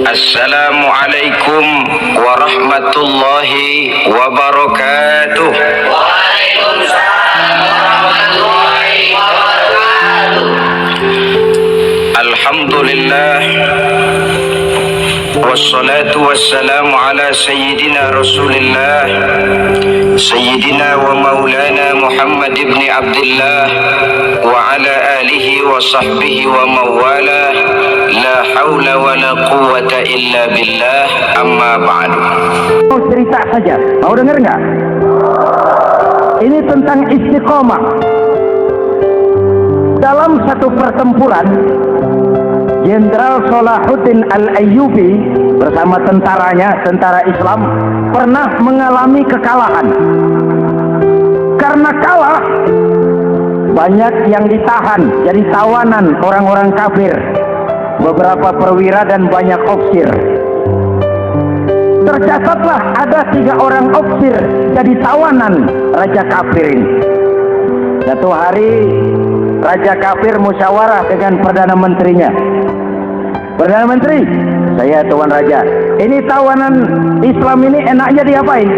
Assalamualaikum warahmatullahi wabarakatuh. Waalaikumsalam warahmatullahi wabarakatuh. Alhamdulillah wassalatu wassalamu ala sayyidina Rasulillah Sayyidina wa maulana Muhammad ibn Abdullah wa ala alihi wa sahbihi wa mawala. La haula wa la quwwata illa billah, amma ba'du. Mau cerita saja, mau dengar nggak? Ini tentang istiqomah. Dalam satu pertempuran, Jenderal Salahuddin Al-Ayyubi bersama tentaranya, tentara Islam, pernah mengalami kekalahan. Karena kalah, banyak yang ditahan jadi tawanan orang-orang kafir, beberapa perwira dan banyak ofisir. Tercatatlah ada 3 orang ofisir jadi tawanan Raja Kafir ini. Satu hari Raja Kafir musyawarah dengan Perdana Menterinya. Perdana Menteri, saya Tuan Raja, ini tawanan Islam ini enaknya diapain?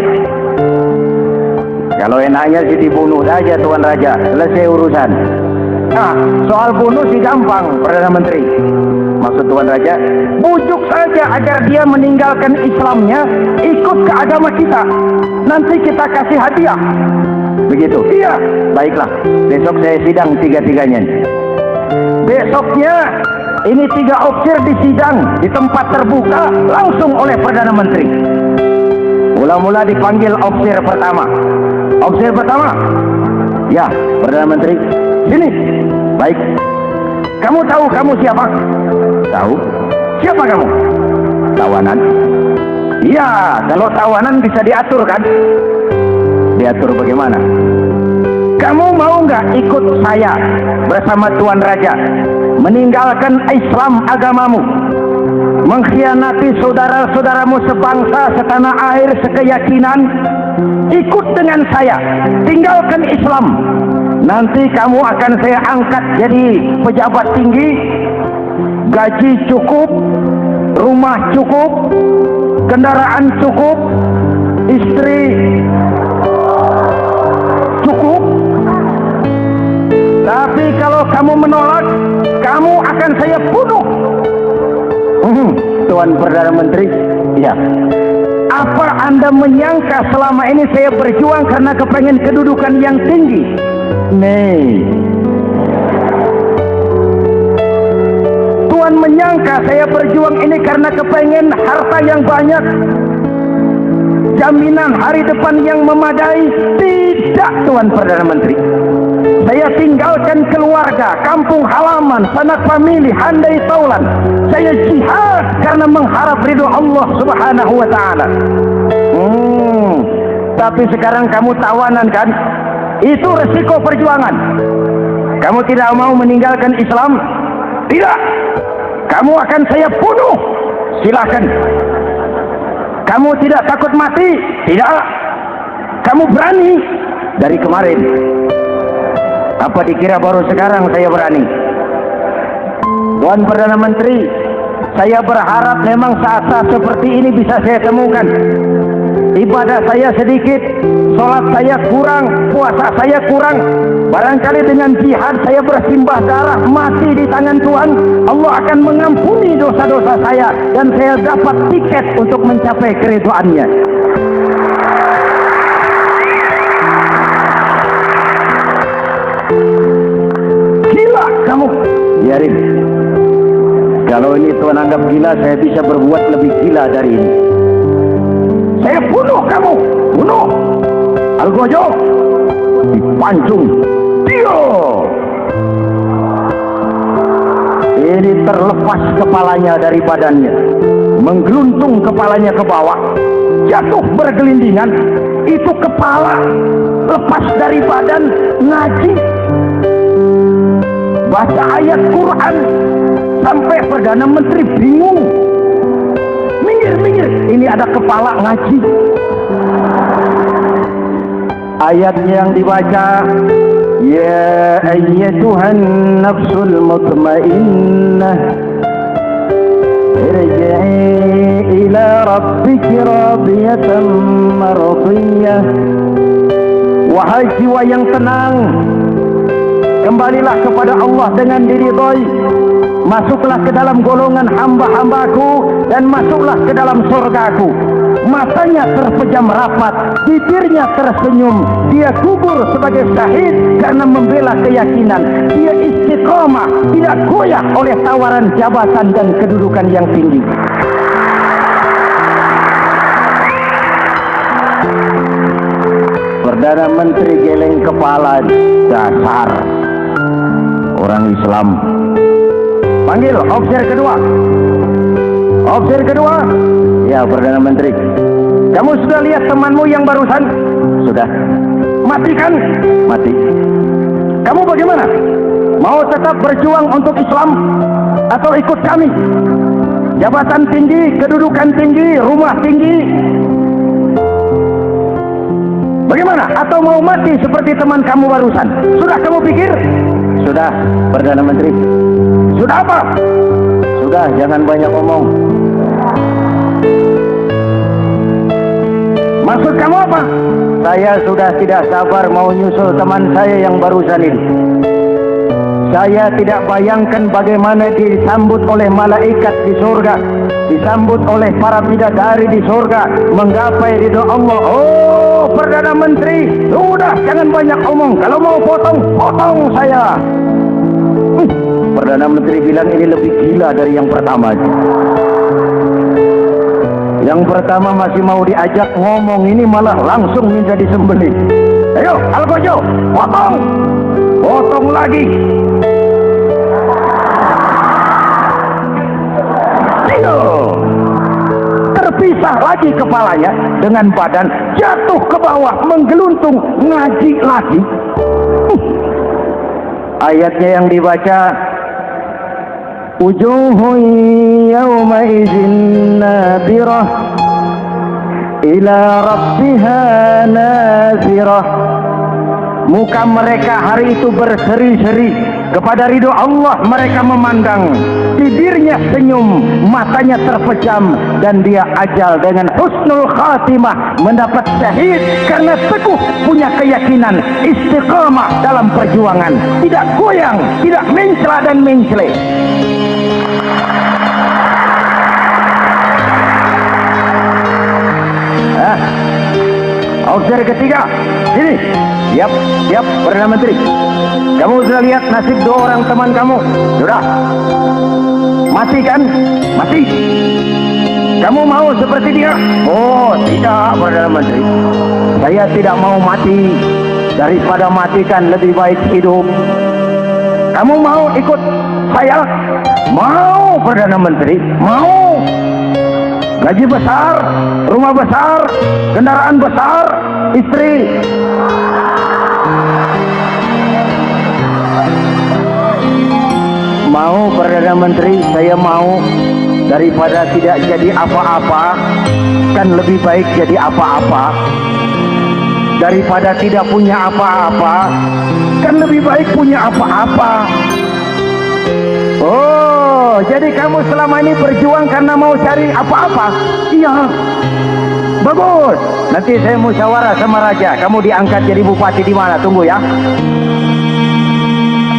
Kalau enaknya sih dibunuh saja Tuan Raja, selesai urusan. Nah, soal bunuh sih gampang Perdana Menteri. Maksud Tuan Raja, bujuk saja agar dia meninggalkan Islamnya, ikut ke agama kita. Nanti kita kasih hadiah. Begitu? Iya. Baiklah, besok saya sidang 3-3-nya. Besoknya, ini 3 ofisir disidang di tempat terbuka langsung oleh Perdana Menteri. Mula-mula dipanggil ofisir pertama. Ofisir pertama, ya Perdana Menteri, sini. Baik. Kamu tahu kamu siapa? Tahu. Siapa kamu? Tawanan. Iya, kalau tawanan bisa diatur kan? Diatur bagaimana? Kamu mau nggak ikut saya bersama Tuan Raja meninggalkan Islam agamamu, mengkhianati saudara-saudaramu sebangsa, setanah air, sekeyakinan? Ikut dengan saya, tinggalkan Islam. Nanti kamu akan saya angkat jadi pejabat tinggi, gaji cukup, rumah cukup, kendaraan cukup, istri cukup. Tapi kalau kamu menolak, kamu akan saya bunuh. Tuan Perdana Menteri, ya. Apa Anda menyangka selama ini saya berjuang karena kepengen kedudukan yang tinggi? Nih, Tuan menyangka saya berjuang ini karena kepengen harta yang banyak, jaminan hari depan yang memadai? Tidak, Tuan Perdana Menteri. Saya tinggalkan keluarga, kampung halaman, sanak famili, handai taulan. Saya jihad karena mengharap ridho Allah Subhanahu wa ta'ala. Tapi sekarang kamu tawanan kan? Itu resiko perjuangan. Kamu tidak mau meninggalkan Islam? Tidak. Kamu akan saya bunuh. Silakan. Kamu tidak takut mati? Tidak. Kamu berani? Dari kemarin. Apa dikira baru sekarang saya berani? Tuan Perdana Menteri, saya berharap memang saat-saat seperti ini bisa saya temukan. Ibadah saya sedikit, sholat saya kurang, puasa saya kurang. Barangkali dengan jihad saya bersimbah darah, mati di tangan Tuhan, Allah akan mengampuni dosa-dosa saya dan saya dapat tiket untuk mencapai keridhaannya. Gila kamu. Biarin. Kalau ini Tuhan anggap gila, saya bisa berbuat lebih gila dari ini. Saya bunuh kamu. Bunuh. Algojo dipancung. Dio. Ini terlepas kepalanya dari badannya, menggeluntung kepalanya ke bawah, jatuh bergelindingan. Itu kepala lepas dari badan, ngaji, baca ayat Quran, sampai Perdana Menteri bingung. Minggir, ini ada kepala ngaji. Ayatnya yang dibaca, ya ayyatuhan nafsul mutmainnah irji'i ila rabbiki radiyatan mardiyah. Wahai jiwa yang tenang, kembalilah kepada Allah dengan diridhoi. Masuklah ke dalam golongan hamba-hambaku dan masuklah ke dalam surgaku. Matanya terpejam rapat, bibirnya tersenyum. Dia gugur sebagai syahid karena membela keyakinan. Dia istiqamah, tidak goyah oleh tawaran jabatan dan kedudukan yang tinggi. Perdana Menteri geleng kepala, dasar orang Islam. Panggil officer kedua. Officer kedua. Ya, Perdana Menteri. Kamu sudah lihat temanmu yang barusan? Sudah. Mati kan? Mati. Kamu bagaimana? Mau tetap berjuang untuk Islam atau ikut kami? Jabatan tinggi, kedudukan tinggi, rumah tinggi. Bagaimana? Atau mau mati seperti teman kamu barusan? Sudah kamu pikir? Sudah, Perdana Menteri. Sudah apa? Sudah, jangan banyak omong. Maksud kamu apa? Saya sudah tidak sabar mau nyusul teman saya yang barusan ini. Saya tidak bayangkan bagaimana disambut oleh malaikat di surga, disambut oleh para bidadari di surga, menggapai ridho Allah. Oh, Perdana Menteri, sudah jangan banyak omong. Kalau mau potong saya. Perdana Menteri bilang ini lebih gila dari yang pertama. Yang pertama masih mau diajak ngomong, ini malah langsung minta disembelih. Ayo, Algojo, potong lagi. Terpisah lagi kepalanya dengan badan, jatuh ke bawah, menggeluntung, ngaji lagi. Ayatnya yang dibaca, wujuhun yawma idzin nadirah ila rabbiha nazirah. Muka mereka hari itu berseri-seri kepada ridho Allah. Mereka memandang, bibirnya senyum, matanya terpejam, dan dia ajal dengan husnul khatimah, mendapat syahid karena teguh punya keyakinan, istiqamah dalam perjuangan, tidak goyang, tidak mencela dan mencele. Officer ketiga, sini. Siap, Perdana Menteri. Kamu sudah lihat nasib dua orang teman kamu? Sudah. Mati kan? Mati. Kamu mau seperti dia? Oh, tidak, Perdana Menteri. Saya tidak mau mati. Daripada mati kan lebih baik hidup. Kamu mau ikut saya? Mau, Perdana Menteri. Mau. Gaji besar, rumah besar, kendaraan besar, istri. Mau, Perdana Menteri, saya mau. Daripada tidak jadi apa-apa, kan lebih baik jadi apa-apa. Daripada tidak punya apa-apa, kan lebih baik punya apa-apa. Oh, jadi kamu selama ini berjuang karena mau cari apa-apa? Iya. Bagus. Nanti saya musyawarah sama raja. Kamu diangkat jadi bupati di mana? Tunggu ya.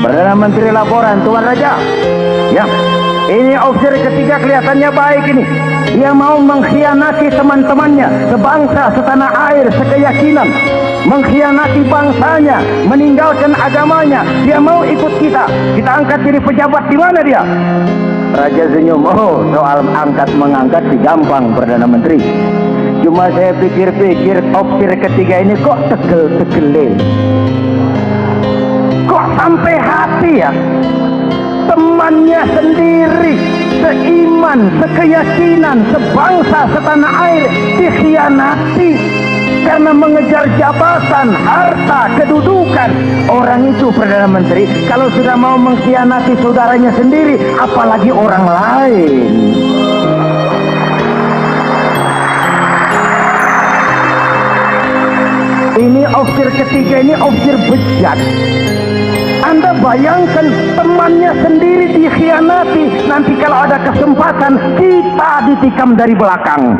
Perdana Menteri laporan, Tuan Raja. Ya. Ini officer ketiga kelihatannya baik ini. Dia mau mengkhianati teman-temannya, sebangsa, setanah air, sekeyakinan. Mengkhianati bangsanya, meninggalkan agamanya. Dia mau ikut kita. Kita angkat jadi pejabat. Di mana dia? Raja senyum. Oh, soal angkat mengangkat sih gampang, Perdana Menteri. Cuma saya pikir-pikir officer ketiga ini kok tegel-tegelin. Kok sampai hati ya? Temannya sendiri, seiman, sekeyakinan, sebangsa, setanah air dikhianati karena mengejar jabatan, harta, kedudukan. Orang itu, Perdana Menteri, kalau sudah mau mengkhianati saudaranya sendiri, apalagi orang lain. Ini officer ketiga, ini officer bejat. Anda bayangkan temannya sendiri dikhianati. Nanti kalau ada kesempatan kita ditikam dari belakang.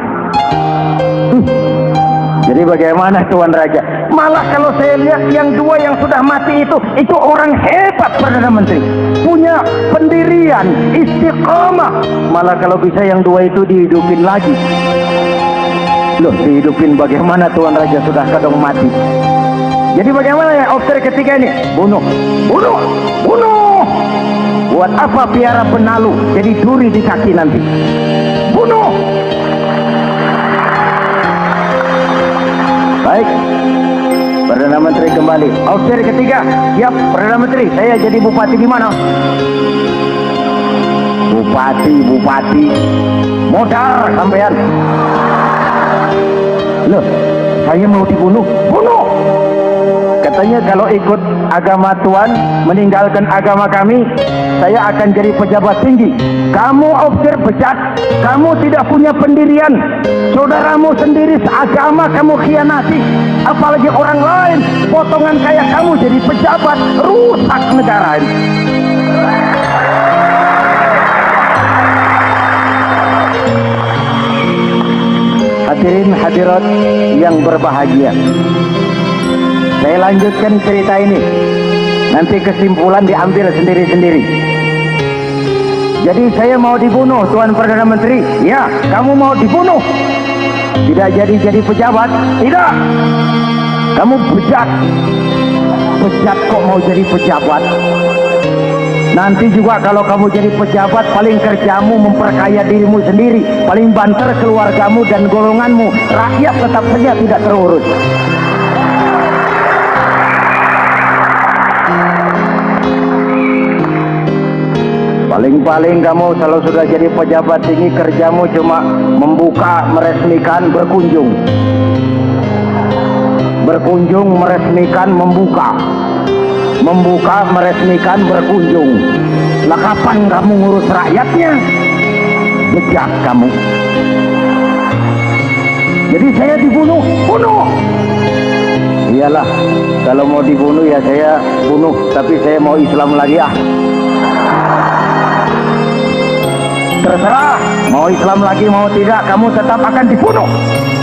Jadi bagaimana Tuan Raja? Malah kalau saya lihat yang dua yang sudah mati itu orang hebat, Perdana Menteri, punya pendirian, istiqamah. Malah kalau bisa yang dua itu dihidupin lagi. Loh, dihidupin bagaimana Tuan Raja, sudah kadang mati. Jadi bagaimana ya officer ketiga ini? Bunuh, bunuh, bunuh. Buat apa piara penalu jadi duri di kaki nanti? Bunuh. Baik, Perdana Menteri kembali. Officer ketiga, siap Perdana Menteri. Saya jadi bupati di mana? Bupati, modal sampean. Loh, saya mau dibunuh. Bunuh. Katanya kalau ikut agama Tuan, meninggalkan agama kami, saya akan jadi pejabat tinggi. Kamu officer bejat, kamu tidak punya pendirian. Saudaramu sendiri seagama kamu khianati, apalagi orang lain. Potongan kayak kamu jadi pejabat, rusak negara ini. Hadirin hadirat yang berbahagia, saya lanjutkan cerita ini. Nanti kesimpulan diambil sendiri-sendiri. Jadi saya mau dibunuh, Tuan Perdana Menteri. Ya, kamu mau dibunuh. Tidak jadi pejabat. Tidak. Kamu bejat. Bejat kok mau jadi pejabat. Nanti juga kalau kamu jadi pejabat, paling kerjamu memperkaya dirimu sendiri, paling banter keluargamu dan golonganmu. Rakyat tetap saja tidak terurus. Paling-paling kamu kalau sudah jadi pejabat tinggi, kerjamu cuma membuka, meresmikan, berkunjung. Berkunjung, meresmikan, membuka. Membuka, meresmikan, berkunjung. Lah kapan kamu ngurus rakyatnya? Bejat kamu. Jadi saya dibunuh, bunuh. Iyalah, kalau mau dibunuh ya saya bunuh, tapi saya mau Islam lagi ah. Terserah, mau Islam lagi mau tidak, kamu tetap akan dibunuh.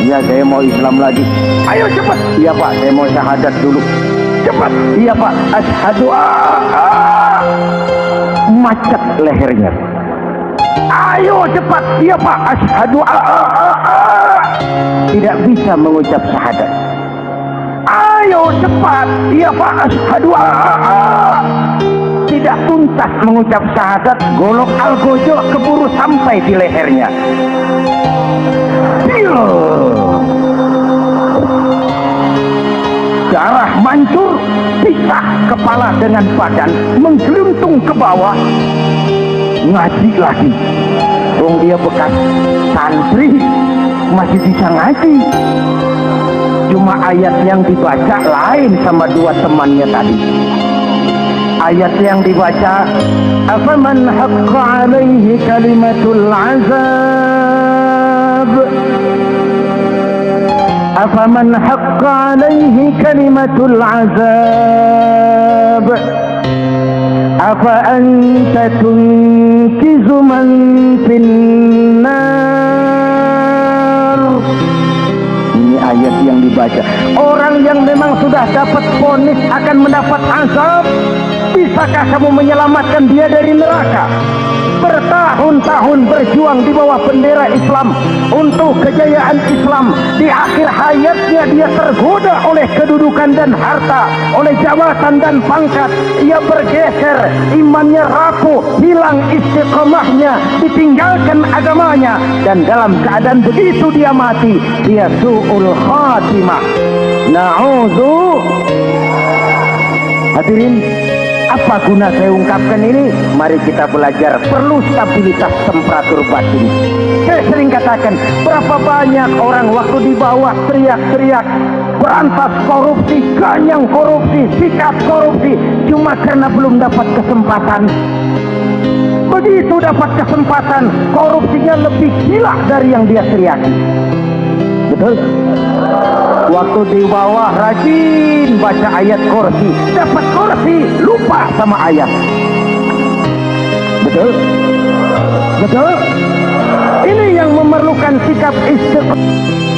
Iya, saya mau Islam lagi. Ayo cepat. Iya Pak, saya mau syahadat dulu. Cepat. Iya Pak, asyhadu macet lehernya. Ayo cepat. Iya Pak, asyhadu tidak bisa mengucap syahadat. Ayo cepat. Iya Pak, asyhadu tidak tuntas mengucap syahadat, golok algojo keburu sampai di lehernya. Darah mancur, pisah kepala dengan badan, menggeluntung ke bawah. Ngaji lagi. Dong dia bekas santri, masih bisa ngaji. Cuma ayat yang dibaca lain sama dua temannya tadi. Ayat yang dibaca, afaman haqqa alaihi kalimatul azab, afaman haqqa alaihi kalimatul azab, afa anta tunkizu man finnar. Ini ayat yang dibaca. Orang yang memang sudah dapat vonis akan mendapat azab, bisakah kamu menyelamatkan dia dari neraka? Bertahun-tahun berjuang di bawah bendera Islam untuk kejayaan Islam. Di akhir hayatnya dia tergoda oleh kedudukan dan harta, oleh jabatan dan pangkat. Ia bergeser, imannya rapuh, hilang istiqomahnya, ditinggalkan agamanya, dan dalam keadaan begitu dia mati. Dia su'ul khatimah. Na'udzu. Hadirin, apa guna saya ungkapkan ini? Mari kita belajar, perlu stabilitas temperatur batin. Saya sering katakan, berapa banyak orang waktu di bawah teriak-teriak berantas korupsi, ganyang korupsi, sikat korupsi, cuma karena belum dapat kesempatan. Begitu dapat kesempatan, korupsinya lebih gila dari yang dia teriaki. Betul? Waktu di bawah rajin baca ayat kursi, dapat kursi, lupa sama ayat. Betul? Betul? Ini yang memerlukan sikap istiqomah.